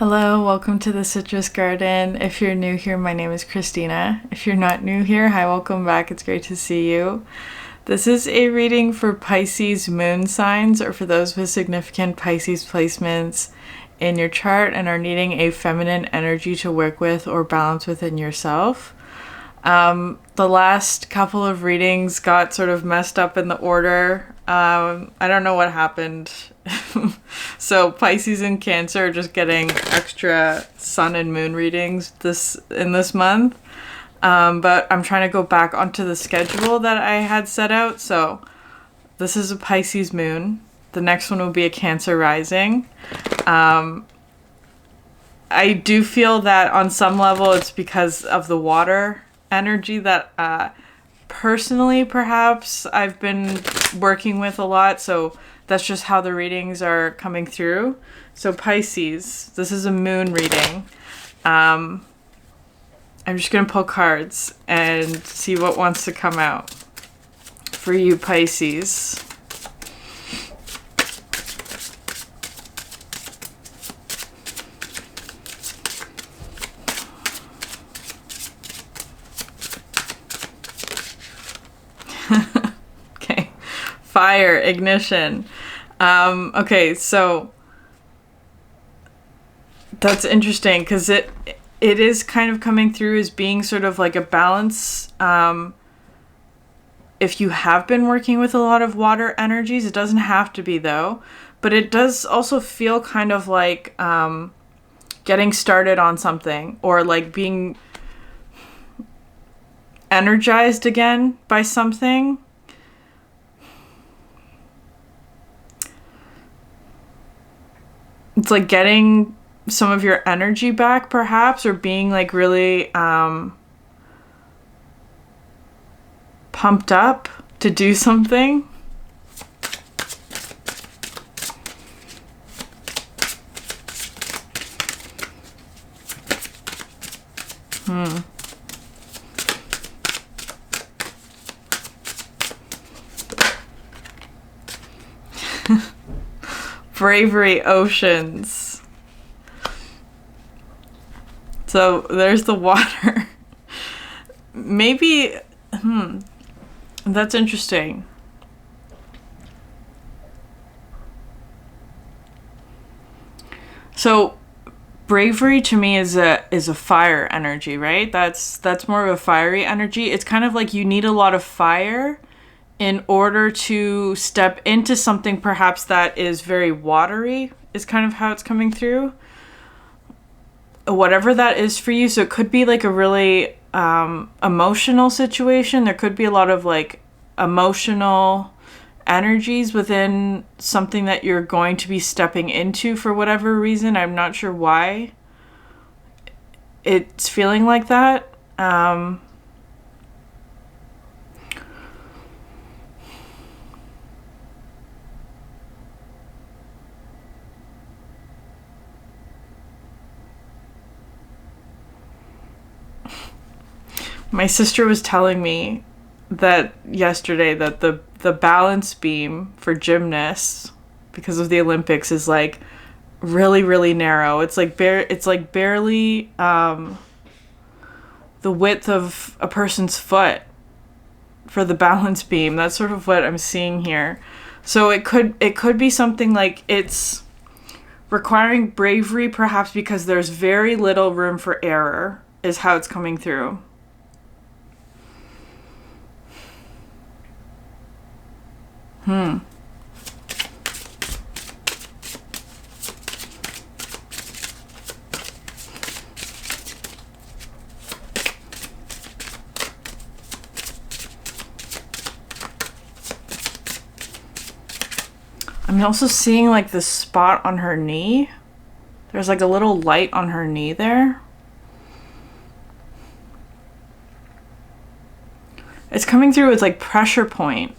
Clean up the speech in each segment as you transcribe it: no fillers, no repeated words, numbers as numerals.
Hello, welcome to the Citrus Garden. If you're new here, my name is Christina. If you're not new here, hi, welcome back. It's great to see you. This is a reading for Pisces moon signs, or for those with significant Pisces placements in your chart and are needing a feminine energy to work with or balance within yourself. The last couple of readings got sort of messed up in the order. I don't know what happened. So Pisces and Cancer are just getting extra sun and moon readings this month. But I'm trying to go back onto the schedule that I had set out. So this is a Pisces moon. The next one will be a Cancer rising. I do feel that on some level it's because of the water energy that personally perhaps I've been working with a lot. So that's just how the readings are coming through. So Pisces, this is a moon reading. I'm just going to pull cards and see what wants to come out for you, Pisces. Okay. Fire, ignition. Okay, so that's interesting because it is kind of coming through as being sort of like a balance. If you have been working with a lot of water energies, it doesn't have to be though, but it does also feel kind of like getting started on something, or like being energized again by something. It's like getting some of your energy back, perhaps, or being like really pumped up to do something. Bravery, oceans. So there's the water. Maybe, that's interesting. So bravery to me is a fire energy, right? That's more of a fiery energy. It's kind of like you need a lot of fire in order to step into something perhaps that is very watery, is kind of how it's coming through. Whatever that is for you. So it could be like a really emotional situation. There could be a lot of like emotional energies within something that you're going to be stepping into for whatever reason. I'm not sure why it's feeling like that. My sister was telling me that yesterday that the balance beam for gymnasts, because of the Olympics, is like really, really narrow. It's like barely the width of a person's foot for the balance beam. That's sort of what I'm seeing here. So it could be something like it's requiring bravery, perhaps because there's very little room for error, is how it's coming through. I'm also seeing like this spot on her knee. There's like a little light on her knee there. It's coming through with like pressure point.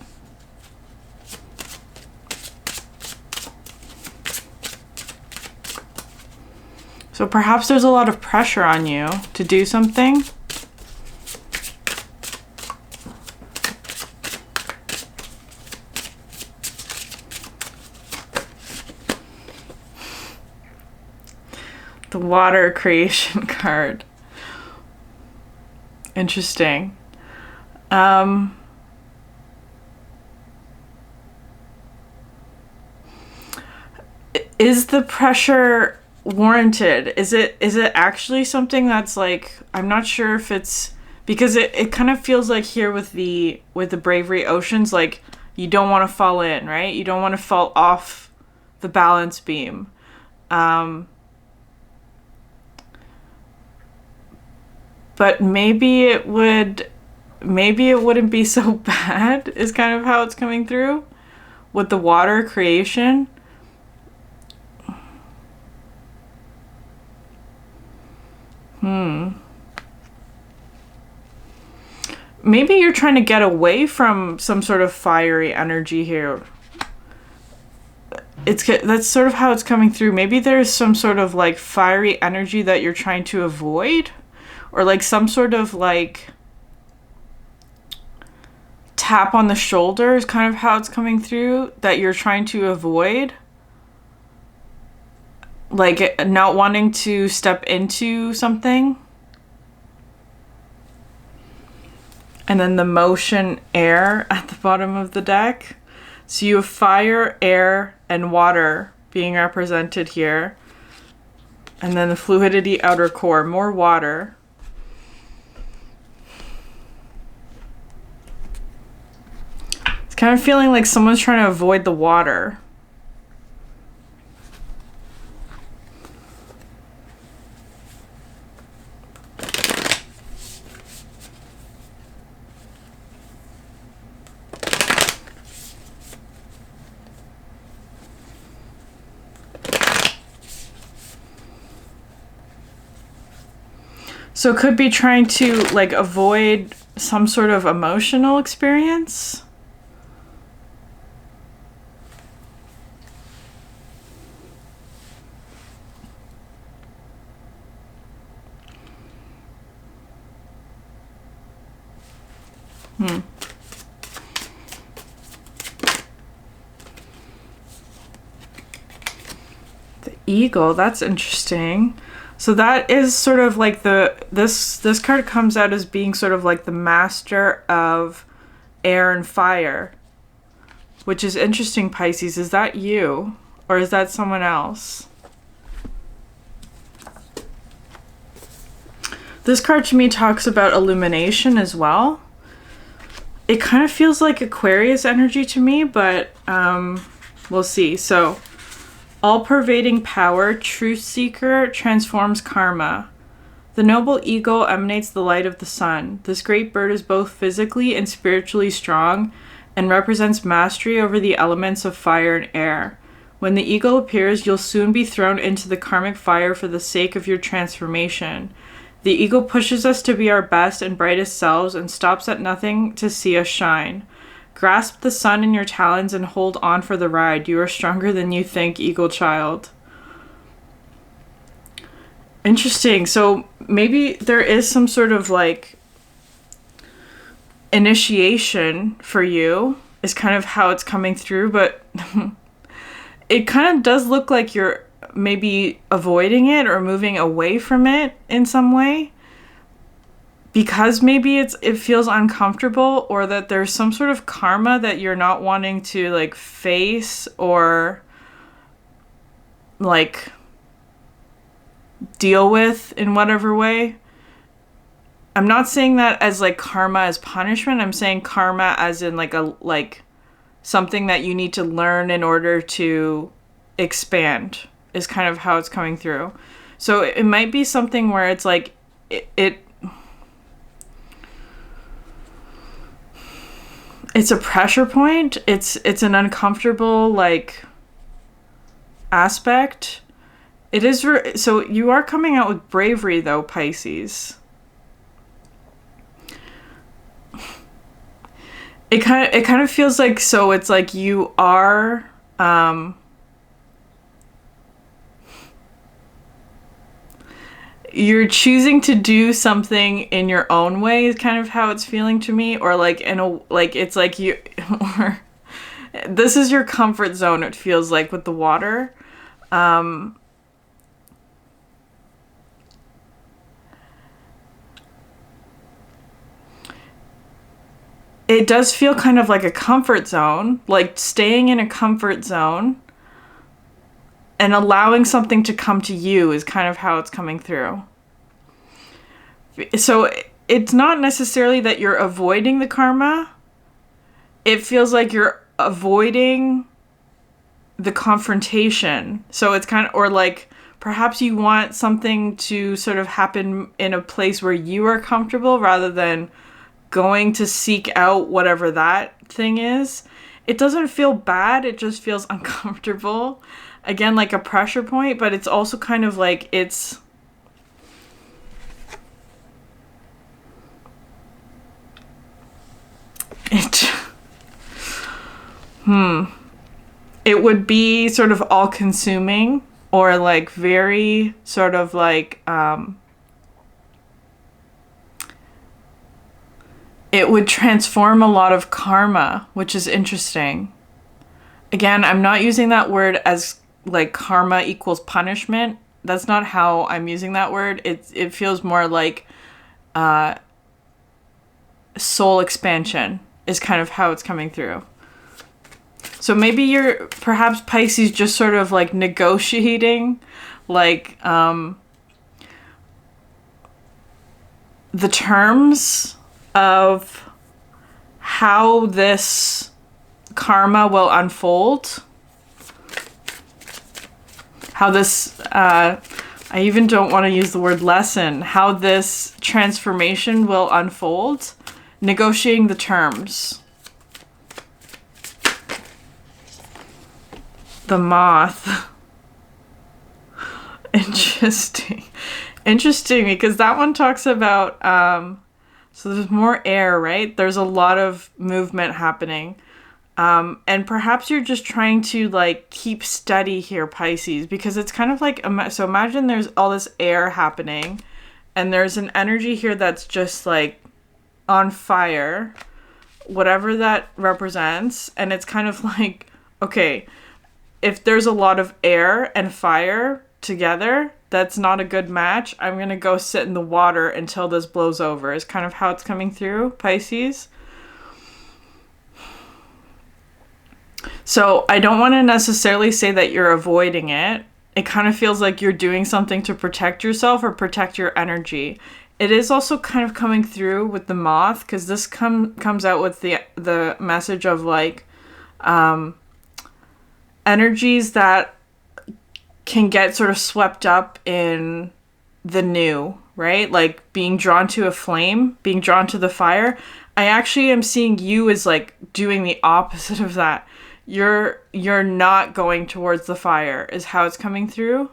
So perhaps there's a lot of pressure on you to do something. The water creation card. Interesting. Is the pressure warranted? Is it actually something that's like, I'm not sure if it's, because it kind of feels like here with the bravery oceans, like you don't want to fall in, right? You don't want to fall off the balance beam. But maybe it wouldn't be so bad is kind of how it's coming through with the water creation. Maybe you're trying to get away from some sort of fiery energy here. That's sort of how it's coming through. Maybe there's some sort of like fiery energy that you're trying to avoid, or like some sort of like tap on the shoulder is kind of how it's coming through that you're trying to avoid. Like not wanting to step into something. And then the motion air at the bottom of the deck. So you have fire, air, and water being represented here. And then the fluidity outer core, more water. It's kind of feeling like someone's trying to avoid the water. So it could be trying to like avoid some sort of emotional experience. The eagle, that's interesting. So that is sort of like this card comes out as being sort of like the master of air and fire, which is interesting, Pisces. Is that you or is that someone else? This card to me talks about illumination as well. It kind of feels like Aquarius energy to me, but we'll see. So all-pervading power, truth seeker, transforms karma. The noble eagle emanates the light of the sun. This great bird is both physically and spiritually strong and represents mastery over the elements of fire and air. When the eagle appears, you'll soon be thrown into the karmic fire for the sake of your transformation. The eagle pushes us to be our best and brightest selves and stops at nothing to see us shine. Grasp the sun in your talons and hold on for the ride. You are stronger than you think, eagle child. Interesting. So maybe there is some sort of like initiation for you is kind of how it's coming through, but it kind of does look like you're maybe avoiding it or moving away from it in some way. Because maybe it feels uncomfortable, or that there's some sort of karma that you're not wanting to like face or like deal with in whatever way. I'm not saying that as like karma as punishment. I'm saying karma as in like something that you need to learn in order to expand is kind of how it's coming through. So it might be something where it's like it's a pressure point. It's an uncomfortable like aspect. It is so you are coming out with bravery though, Pisces. It kind of feels like, so it's like you are you're choosing to do something in your own way is kind of how it's feeling to me, or like in a like it's like you or this is your comfort zone, it feels like, with the water. it does feel kind of like a comfort zone, like staying in a comfort zone and allowing something to come to you is kind of how it's coming through. So it's not necessarily that you're avoiding the karma. It feels like you're avoiding the confrontation. So it's kind of, or like perhaps you want something to sort of happen in a place where you are comfortable rather than going to seek out whatever that thing is. It doesn't feel bad. It just feels uncomfortable. Again, like a pressure point, but it's also kind of like it would be sort of all-consuming, or like very sort of like it would transform a lot of karma, which is interesting. Again, I'm not using that word as like karma equals punishment. That's not how I'm using that word. It feels more like soul expansion is kind of how it's coming through. So maybe you're perhaps Pisces just sort of like negotiating like the terms of how this karma will unfold. How this, I even don't want to use the word lesson, how this transformation will unfold. Negotiating the terms. The moth. Interesting. Interesting, because that one talks about, so there's more air, right? There's a lot of movement happening. And perhaps you're just trying to like keep steady here, Pisces, because it's kind of like, so imagine there's all this air happening and there's an energy here that's just like on fire, whatever that represents. And it's kind of like, okay, if there's a lot of air and fire together, that's not a good match. I'm going to go sit in the water until this blows over is kind of how it's coming through, Pisces. So I don't want to necessarily say that you're avoiding it. It kind of feels like you're doing something to protect yourself or protect your energy. It is also kind of coming through with the moth, because this comes out with the message of like energies that can get sort of swept up in the new, right? Like being drawn to a flame, being drawn to the fire. I actually am seeing you as like doing the opposite of that. You're not going towards the fire is how it's coming through.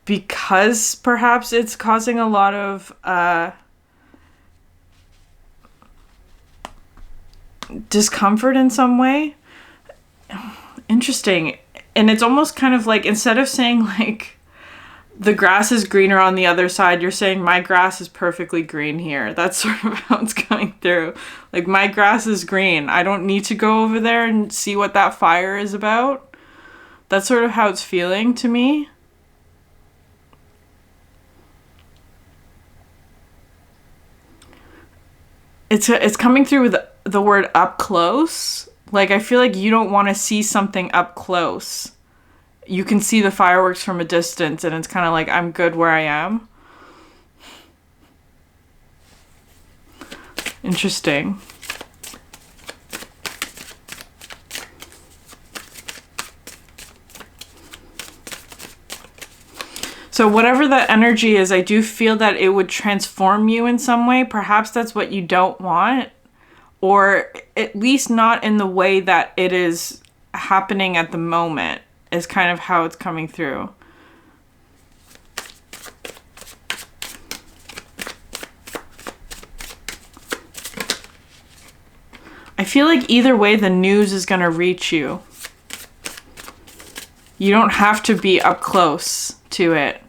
Because perhaps it's causing a lot of discomfort in some way. Interesting. And it's almost kind of like, instead of saying like the grass is greener on the other side, you're saying my grass is perfectly green here. That's sort of how it's coming through. Like my grass is green. I don't need to go over there and see what that fire is about. That's sort of how it's feeling to me. It's coming through with the word up close. Like I feel like you don't want to see something up close. You can see the fireworks from a distance and it's kind of like, I'm good where I am. Interesting. So whatever that energy is, I do feel that it would transform you in some way. Perhaps that's what you don't want, or at least not in the way that it is happening at the moment. Is kind of how it's coming through. I feel like either way the news is going to reach you. You don't have to be up close to it.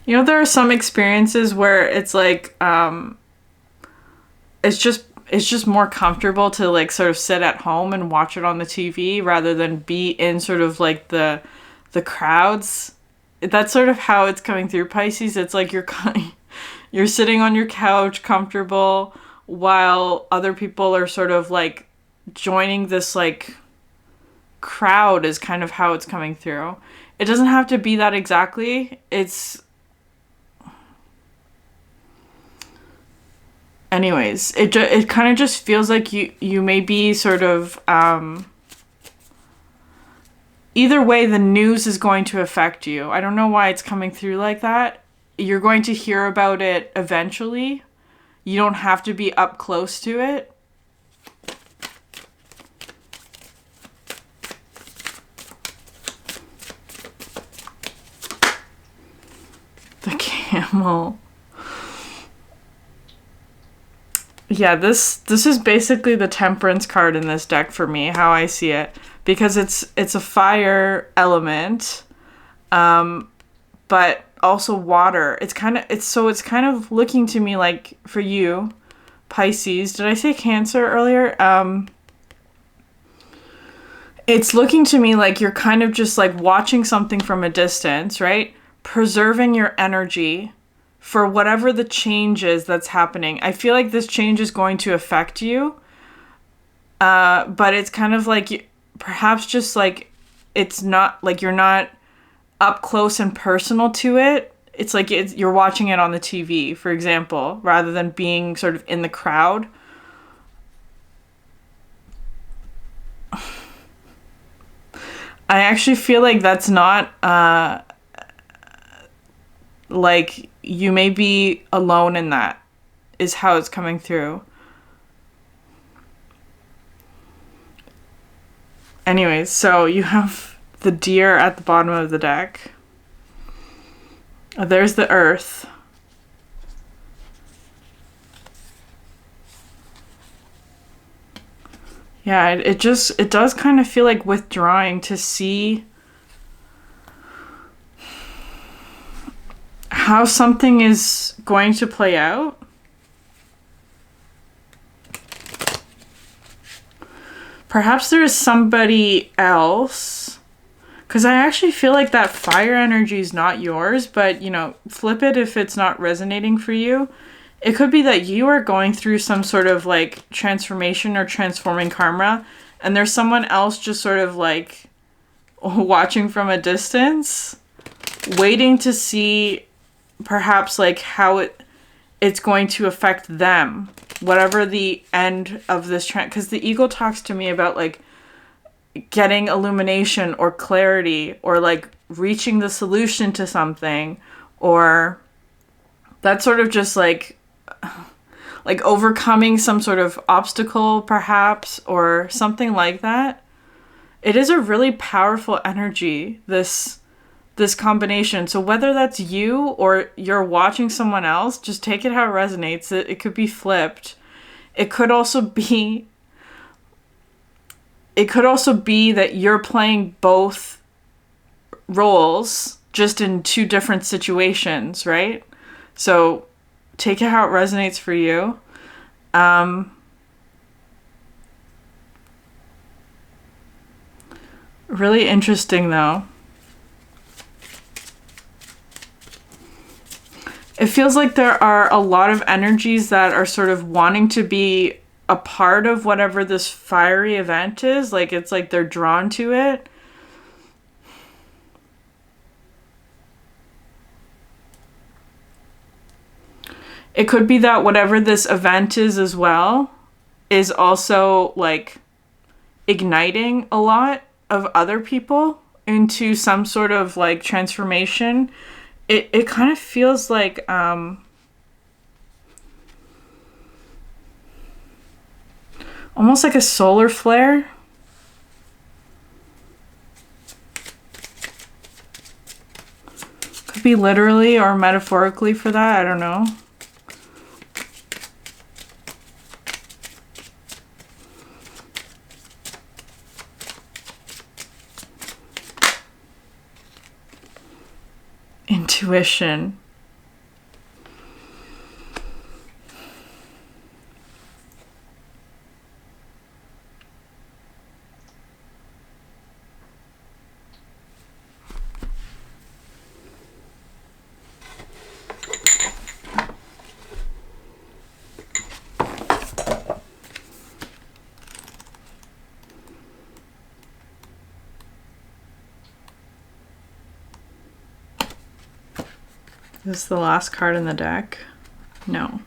You know, there are some experiences where it's like, it's just more comfortable to like sort of sit at home and watch it on the TV rather than be in sort of like the crowds that's sort of how it's coming through Pisces. It's like you're sitting on your couch comfortable while other people are sort of like joining this like crowd is kind of how it's coming through. It doesn't have to be that exactly. It's anyways, it kind of just feels like you may be sort of either way the news is going to affect you. I don't know why it's coming through like that. You're going to hear about it eventually. You don't have to be up close to it. The camel. Yeah, this is basically the Temperance card in this deck for me, how I see it, because it's a fire element, but also water. It's kind of looking to me like for you, Pisces. Did I say Cancer earlier? It's looking to me like you're kind of just like watching something from a distance, right? Preserving your energy for whatever the change is that's happening. I feel like this change is going to affect you. But it's kind of like perhaps just like it's not like you're not up close and personal to it. It's like you're watching it on the TV, for example, rather than being sort of in the crowd. I actually feel like that's not like you may be alone in that, is how it's coming through. Anyways, so you have the deer at the bottom of the deck. There's the earth. Yeah, it does kind of feel like withdrawing to see how something is going to play out. Perhaps there is somebody else, because I actually feel like that fire energy is not yours, but, you know, flip it if it's not resonating for you. It could be that you are going through some sort of, like, transformation or transforming karma, and there's someone else just sort of, like, watching from a distance, waiting to see perhaps, like, how it's going to affect them. Whatever the end of this because the ego talks to me about like getting illumination or clarity or like reaching the solution to something, or that's sort of just like overcoming some sort of obstacle perhaps, or something like that. It is a really powerful energy, this combination. So whether that's you or you're watching someone else, just take it how it resonates. It could be flipped. It could also be that you're playing both roles just in two different situations, right? So take it how it resonates for you. Really interesting though. It feels like there are a lot of energies that are sort of wanting to be a part of whatever this fiery event is. Like, it's like they're drawn to it. It could be that whatever this event is as well is also, like, igniting a lot of other people into some sort of, like, transformation. It kind of feels like almost like a solar flare. Could be literally or metaphorically for that, I don't know. Intuition. Is this the last card in the deck? No.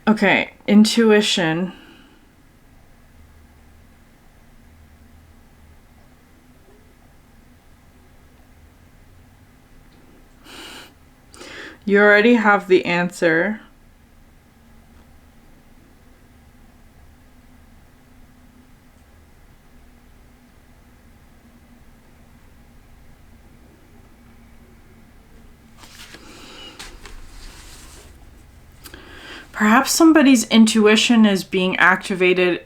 Okay, intuition. You already have the answer. Perhaps somebody's intuition is being activated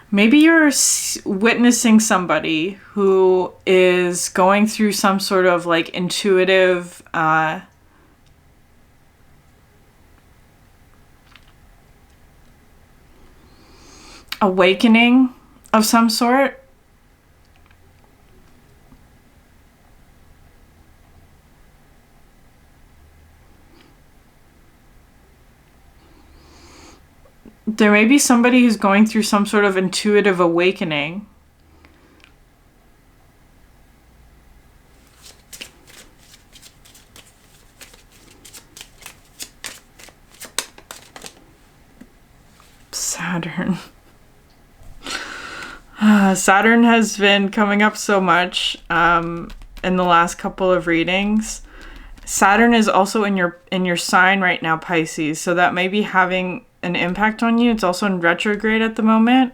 maybe you're witnessing somebody who is going through some sort of like intuitive awakening of some sort. There may be somebody who's going through some sort of intuitive awakening. Saturn. Saturn has been coming up so much in the last couple of readings. Saturn is also in your sign right now, Pisces, so that may be having an impact on you. It's also in retrograde at the moment.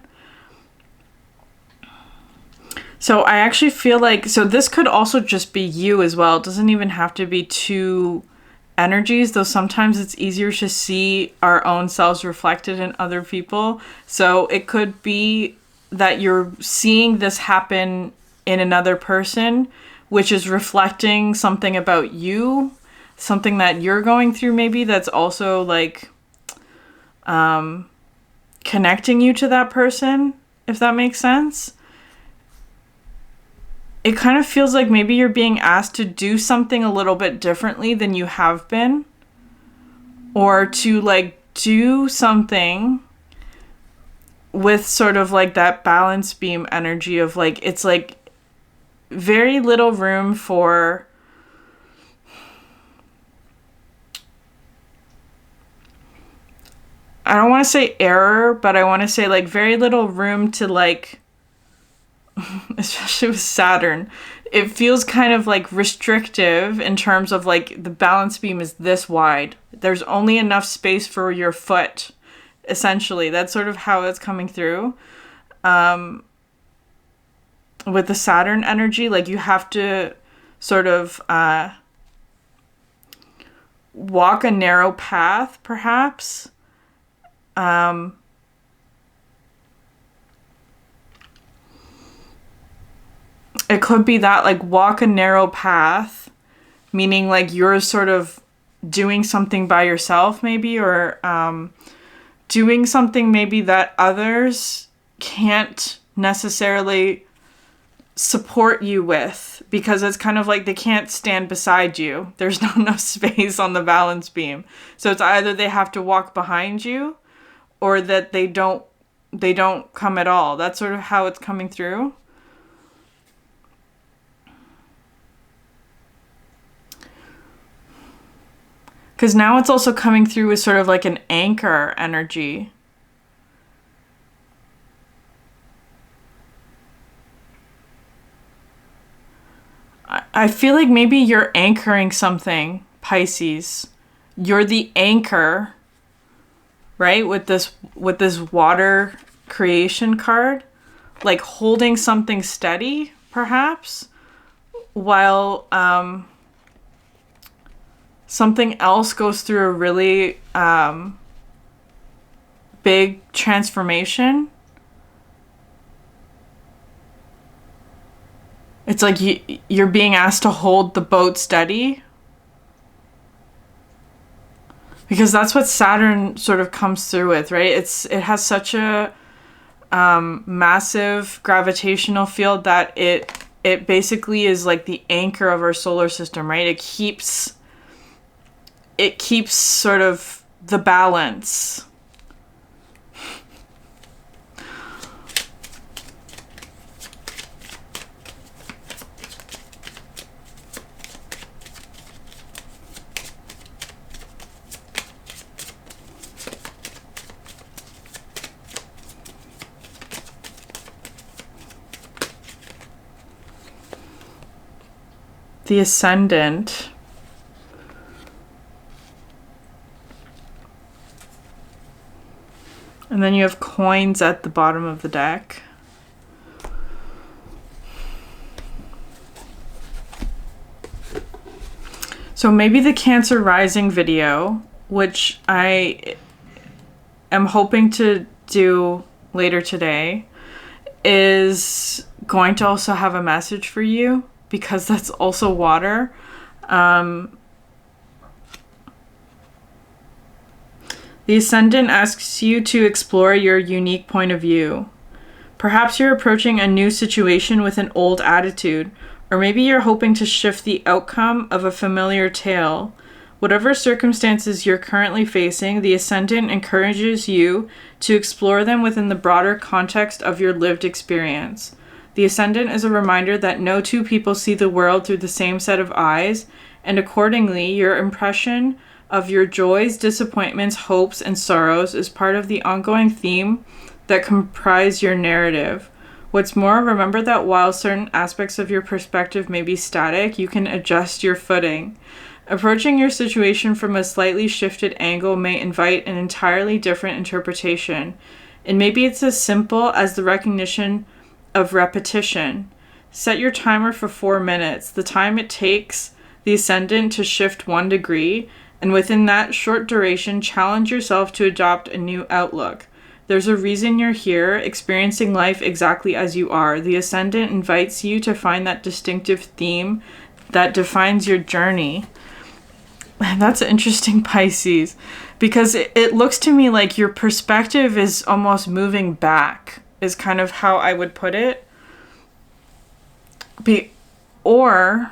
So I actually feel like, so this could also just be you as well. It doesn't even have to be two energies, though sometimes it's easier to see our own selves reflected in other people. So it could be that you're seeing this happen in another person, which is reflecting something about you, something that you're going through maybe that's also like connecting you to that person, if that makes sense. It kind of feels like maybe you're being asked to do something a little bit differently than you have been, or to like do something with sort of like that balance beam energy of like, it's like very little room for I don't want to say error, but I want to say like very little room to like, especially with Saturn, it feels kind of like restrictive in terms of like the balance beam is this wide. There's only enough space for your foot, essentially. That's sort of how it's coming through. With the Saturn energy, like you have to sort of walk a narrow path, perhaps. It could be that, like, walk a narrow path, meaning like you're sort of doing something by yourself maybe, or doing something maybe that others can't necessarily support you with, because it's kind of like they can't stand beside you. There's not enough space on the balance beam. So it's either they have to walk behind you, or that they don't come at all. That's sort of how it's coming through. Because now it's also coming through with sort of like an anchor energy. I feel like maybe you're anchoring something, Pisces. You're the anchor, right? With this water creation card, like holding something steady, perhaps, while something else goes through a really big transformation. It's like you're being asked to hold the boat steady. Because that's what Saturn sort of comes through with, right? It has such a massive gravitational field that it basically is like the anchor of our solar system, right? It keeps sort of the balance. the Ascendant, and then you have coins at the bottom of the deck. So maybe the Cancer Rising video, which I am hoping to do later today, is going to also have a message for you, because that's also water. The Ascendant asks you to explore your unique point of view. Perhaps you're approaching a new situation with an old attitude, or maybe you're hoping to shift the outcome of a familiar tale. Whatever circumstances you're currently facing, the Ascendant encourages you to explore them within the broader context of your lived experience. The Ascendant is a reminder that no two people see the world through the same set of eyes, and accordingly, your impression of your joys, disappointments, hopes, and sorrows is part of the ongoing theme that comprise your narrative. What's more, remember that while certain aspects of your perspective may be static, you can adjust your footing. Approaching your situation from a slightly shifted angle may invite an entirely different interpretation. And maybe it's as simple as the recognition of repetition. Set your timer for 4 minutes, the time it takes the Ascendant to shift 1 degree, and within that short duration, challenge yourself to adopt a new outlook. There's a reason you're here, experiencing life exactly as you are. The Ascendant invites you to find that distinctive theme that defines your journey. That's interesting, Pisces, because it looks to me like your perspective is almost moving back, is kind of how I would put it. Or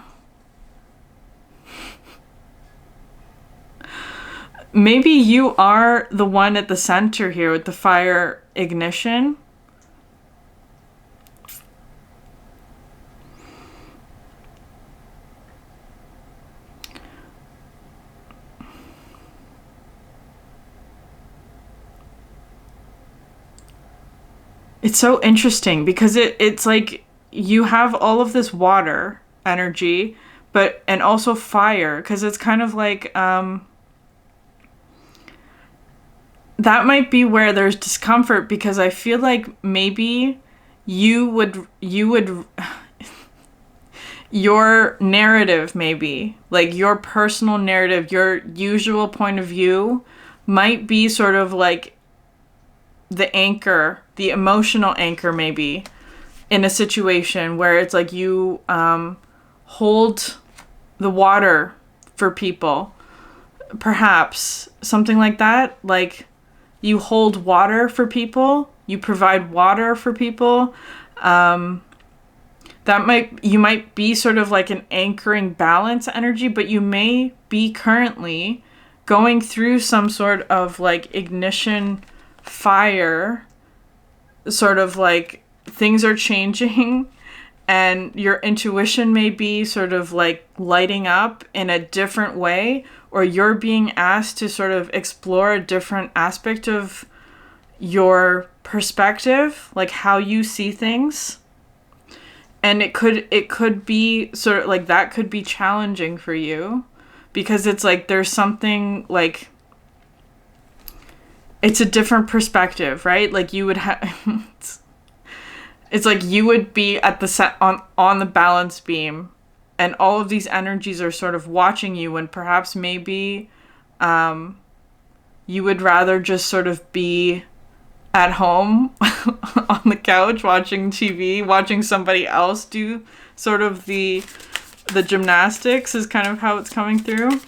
maybe you are the one at the center here with the fire ignition. It's so interesting because it's like you have all of this water energy, and also fire, because it's kind of like that might be where there's discomfort, because I feel like maybe you would your narrative, maybe like your personal narrative, your usual point of view might be sort of like the anchor, the emotional anchor, maybe in a situation where it's like you hold the water for people, perhaps something like that. Like you hold water for people, you provide water for people. You might be sort of like an anchoring balance energy, but you may be currently going through some sort of like ignition fire, sort of like things are changing and your intuition may be sort of like lighting up in a different way, or you're being asked to sort of explore a different aspect of your perspective, like how you see things. And it could be sort of like that could be challenging for you, because it's like there's something like it's a different perspective, right? Like you would have it's like you would be at the set on the balance beam, and all of these energies are sort of watching you, when perhaps maybe you would rather just sort of be at home on the couch watching TV, watching somebody else do sort of the gymnastics, is kind of how it's coming through.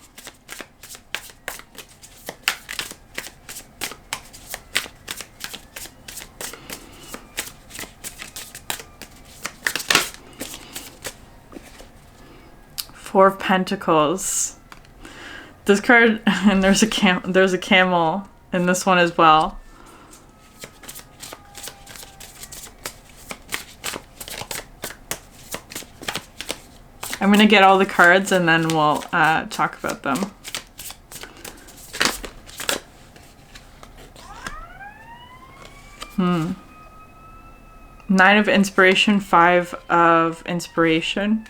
Four of Pentacles. This card, and there's a camel in this one as well. I'm going to get all the cards and then we'll talk about them. Nine of Inspiration, Five of Inspiration.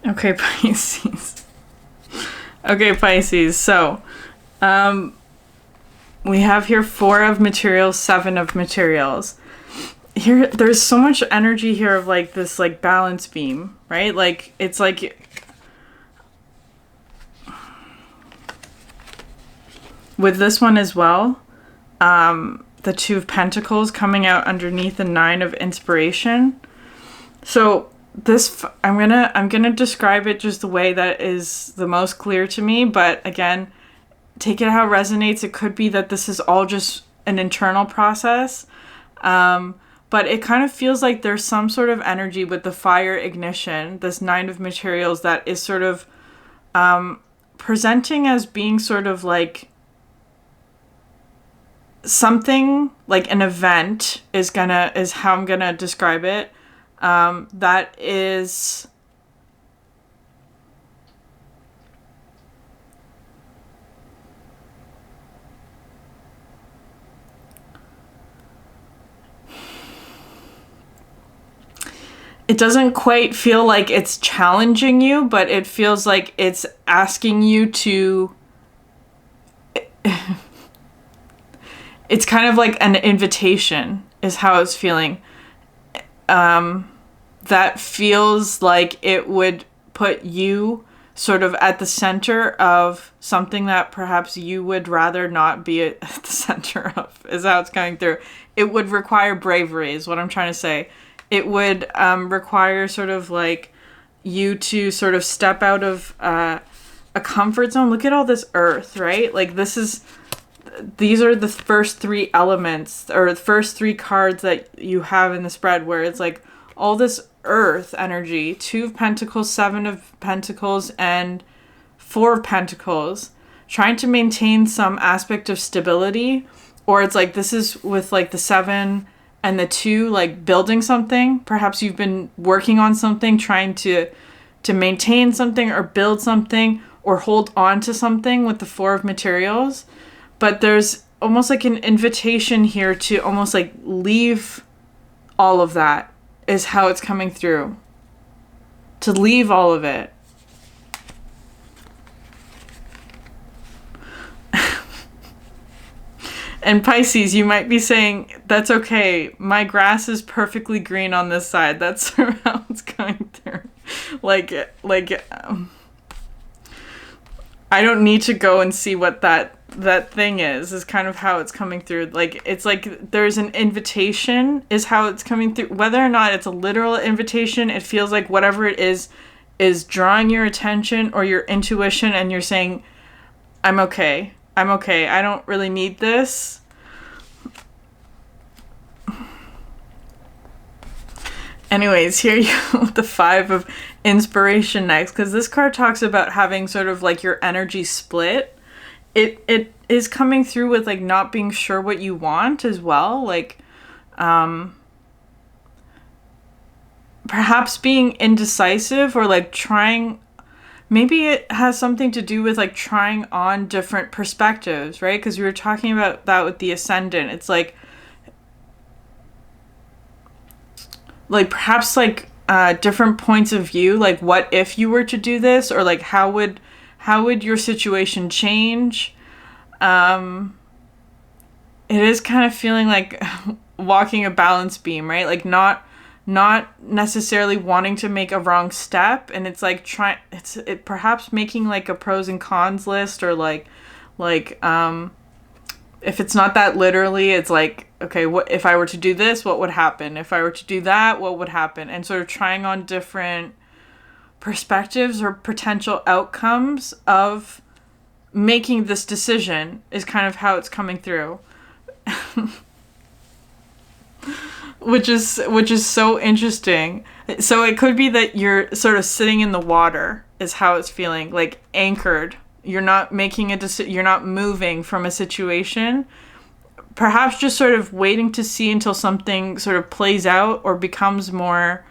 Okay, Pisces. Okay, Pisces. So, we have here 4 of materials, 7 of materials. Here, there's so much energy here of like this like balance beam, right? Like it's like with this one as well. The 2 of Pentacles coming out underneath the 9 of Inspiration. So this, I'm gonna describe it just the way that is the most clear to me. But again, take it how it resonates. It could be that this is all just an internal process. But it kind of feels like there's some sort of energy with the fire ignition, this 9 of materials, that is sort of presenting as being sort of like something like an event is how I'm gonna describe it. That is it doesn't quite feel like it's challenging you, but it feels like it's asking you to it's kind of like an invitation is how it's feeling. That feels like it would put you sort of at the center of something that perhaps you would rather not be at the center of, is how it's going through. It would require bravery is what I'm trying to say. It would require sort of like you to sort of step out of a comfort zone. Look at all this earth, right? Like these are the first 3 elements, or the first 3 cards that you have in the spread, where it's like all this earth energy, 2 of Pentacles, 7 of Pentacles, and 4 of Pentacles, trying to maintain some aspect of stability. Or it's like this is with like the 7 and the 2, like building something. Perhaps you've been working on something, trying to maintain something or build something or hold on to something with the 4 of materials. But there's almost like an invitation here to almost like leave all of that, is how it's coming through. To leave all of it. And Pisces, you might be saying, that's okay. My grass is perfectly green on this side. That's how it's going through. I don't need to go and see what that thing is kind of how it's coming through. Like, it's like there's an invitation is how it's coming through. Whether or not it's a literal invitation, it feels like whatever it is drawing your attention or your intuition, and you're saying, I'm okay. I don't really need this. Anyways, here you go with the 5 of Inspiration next, because this card talks about having sort of like your energy split. It is coming through with like not being sure what you want as well. Like, perhaps being indecisive, or like trying, maybe it has something to do with like trying on different perspectives, right? Because we were talking about that with the Ascendant. It's like perhaps like different points of view, like what if you were to do this, or like how would your situation change. It is kind of feeling like walking a balance beam, right? Like not necessarily wanting to make a wrong step, and it's like perhaps making like a pros and cons list, or like if it's not that literally, it's like, okay, what if I were to do this, what would happen? If I were to do that, what would happen? And sort of trying on different perspectives or potential outcomes of making this decision is kind of how it's coming through. which is so interesting. So it could be that you're sort of sitting in the water is how it's feeling, like anchored. You're not making a decision. You're not moving from a situation. Perhaps just sort of waiting to see until something sort of plays out or becomes more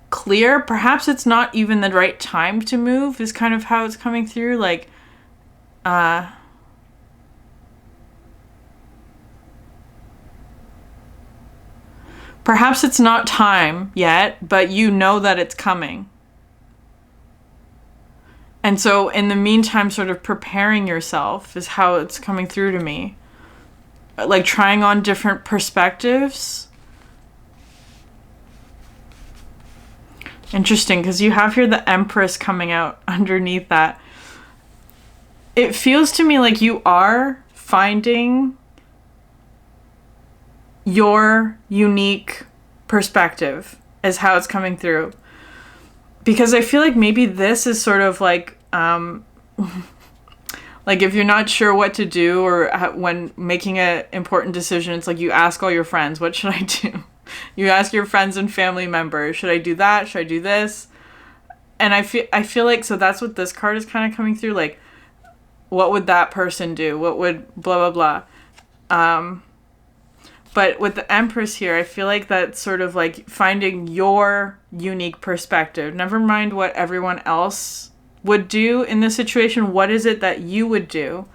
clear. Perhaps it's not even the right time to move is kind of how it's coming through. Like, Perhaps it's not time yet, but you know that it's coming. And so in the meantime, sort of preparing yourself is how it's coming through to me. Like trying on different perspectives. Interesting, because you have here the Empress coming out underneath that. It feels to me like you are finding your unique perspective is how it's coming through. Because I feel like maybe this is sort of like, like if you're not sure what to do or when making an important decision, it's like you ask all your friends, what should I do? You ask your friends and family members, should I do that? Should I do this? And I feel like, so that's what this card is kind of coming through. Like, what would that person do? What would blah, blah, blah. But with the Empress here, I feel like that's sort of like finding your unique perspective. Never mind what everyone else would do in this situation. What is it that you would do?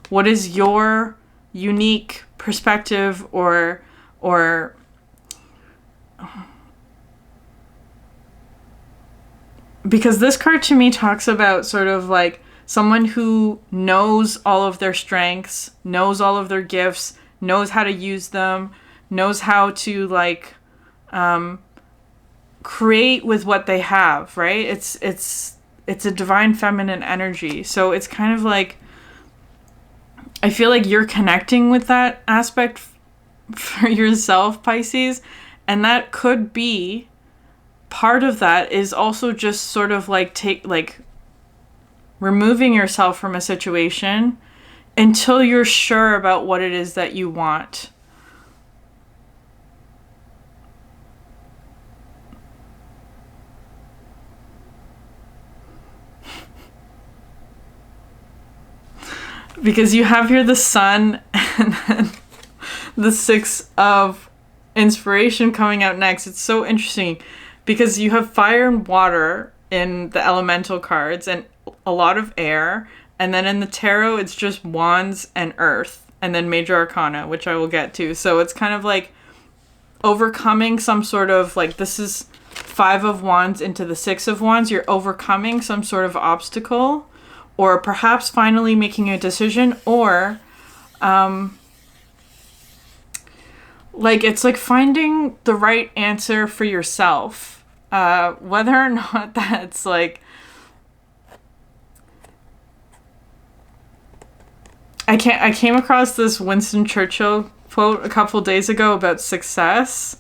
What is your unique perspective or because this card to me talks about sort of like someone who knows all of their strengths, knows all of their gifts, knows how to use them, knows how to like create with what they have, right? It's a divine feminine energy. So it's kind of like, I feel like you're connecting with that aspect for yourself, Pisces, and that could be part of that is also just sort of like removing yourself from a situation until you're sure about what it is that you want. Because you have here the Sun and then the Six of Inspiration coming out next. It's so interesting because you have fire and water in the elemental cards and a lot of air. And then in the tarot, it's just wands and earth. And then major arcana, which I will get to. So it's kind of like overcoming some sort of like, this is Five of Wands into the Six of Wands. You're overcoming some sort of obstacle. Or perhaps finally making a decision. Or like it's like finding the right answer for yourself. Whether or not that's like... I came across this Winston Churchill quote a couple days ago about success,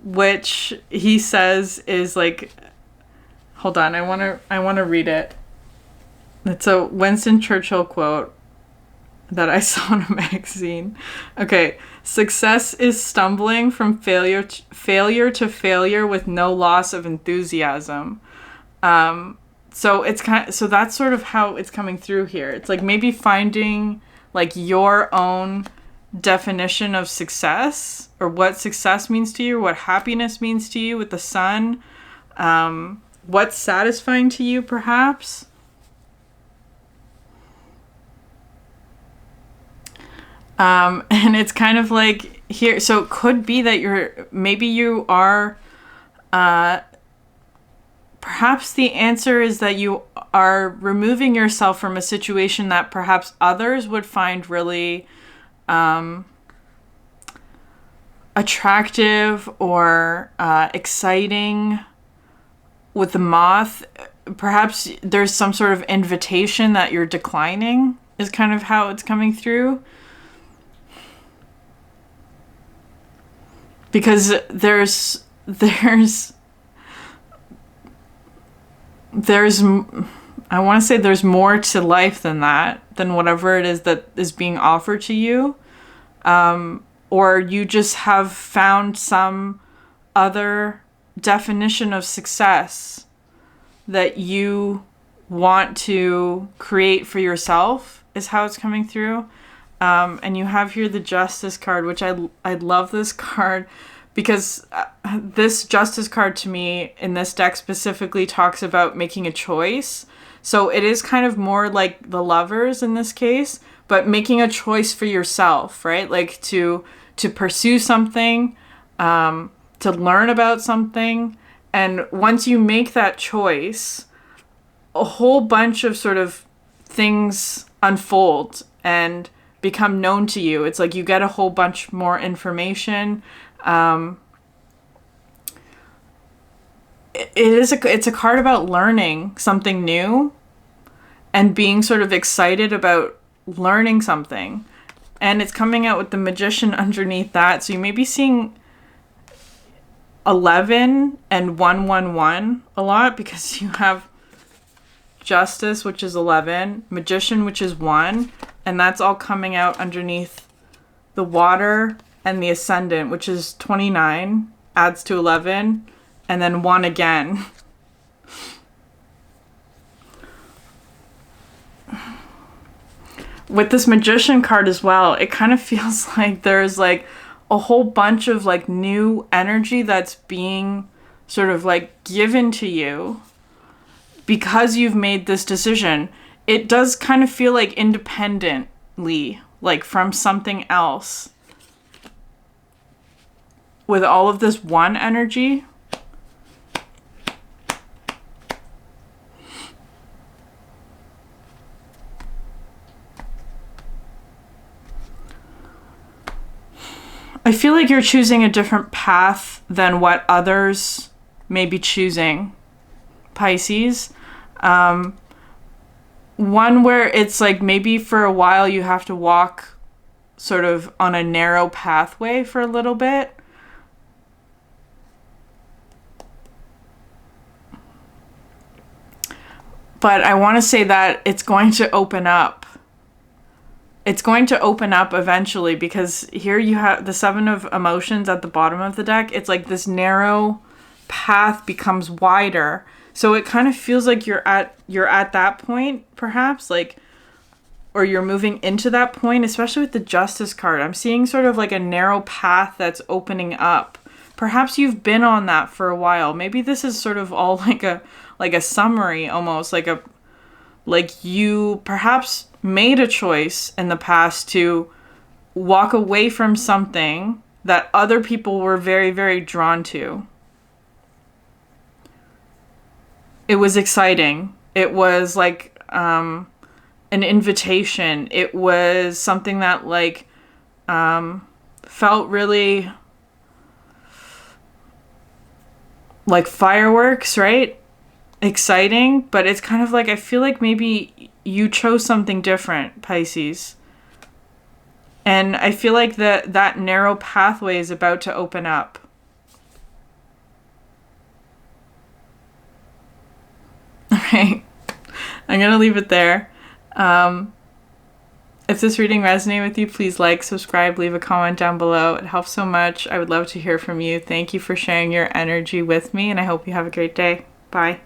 which he says is like, hold on, I want to read it. It's a Winston Churchill quote that I saw in a magazine. Okay, success is stumbling from failure to failure with no loss of enthusiasm. So it's so that's sort of how it's coming through here. It's like maybe finding like your own definition of success or what success means to you, what happiness means to you with the Sun, what's satisfying to you perhaps. And it's kind of like here, so it could be that maybe you are, perhaps the answer is that you are removing yourself from a situation that perhaps others would find really attractive or exciting. With the Moth, perhaps there's some sort of invitation that you're declining is kind of how it's coming through. Because there's I want to say there's more to life than that, than whatever it is that is being offered to you. Or you just have found some other definition of success that you want to create for yourself is how it's coming through. And you have here the Justice card, which I love this card because this Justice card to me in this deck specifically talks about making a choice. So it is kind of more like the Lovers in this case, but making a choice for yourself, right? Like to pursue something, to learn about something. And once you make that choice, a whole bunch of sort of things unfold and become known to you. It's like you get a whole bunch more information. It's a card about learning something new and being sort of excited about learning something. And it's coming out with the Magician underneath that. So you may be seeing 11 and 111 a lot, because you have Justice, which is 11, Magician, which is 1, and that's all coming out underneath the Water and the Ascendant, which is 29, adds to 11, and then 1 again. With this Magician card as well, it kind of feels like there's like a whole bunch of like new energy that's being sort of like given to you because you've made this decision. It does kind of feel like independently, like from something else. With all of this 1 energy. I feel like you're choosing a different path than what others may be choosing, Pisces. One where it's like maybe for a while you have to walk sort of on a narrow pathway for a little bit. But I want to say that it's going to open up. It's going to open up eventually, because here you have the 7 of Emotions at the bottom of the deck. It's like this narrow path becomes wider. So it kind of feels like you're at that point, perhaps, like, or you're moving into that point, especially with the Justice card. I'm seeing sort of like a narrow path that's opening up. Perhaps you've been on that for a while. Maybe this is sort of all like a summary, almost like you perhaps made a choice in the past to walk away from something that other people were very, very drawn to. It was exciting. It was like an invitation. It was something that like felt really like fireworks, right? Exciting, but it's kind of like, I feel like maybe you chose something different, Pisces. And I feel like that narrow pathway is about to open up. Alright, I'm going to leave it there. If this reading resonated with you, please like, subscribe, leave a comment down below. It helps so much. I would love to hear from you. Thank you for sharing your energy with me, and I hope you have a great day. Bye.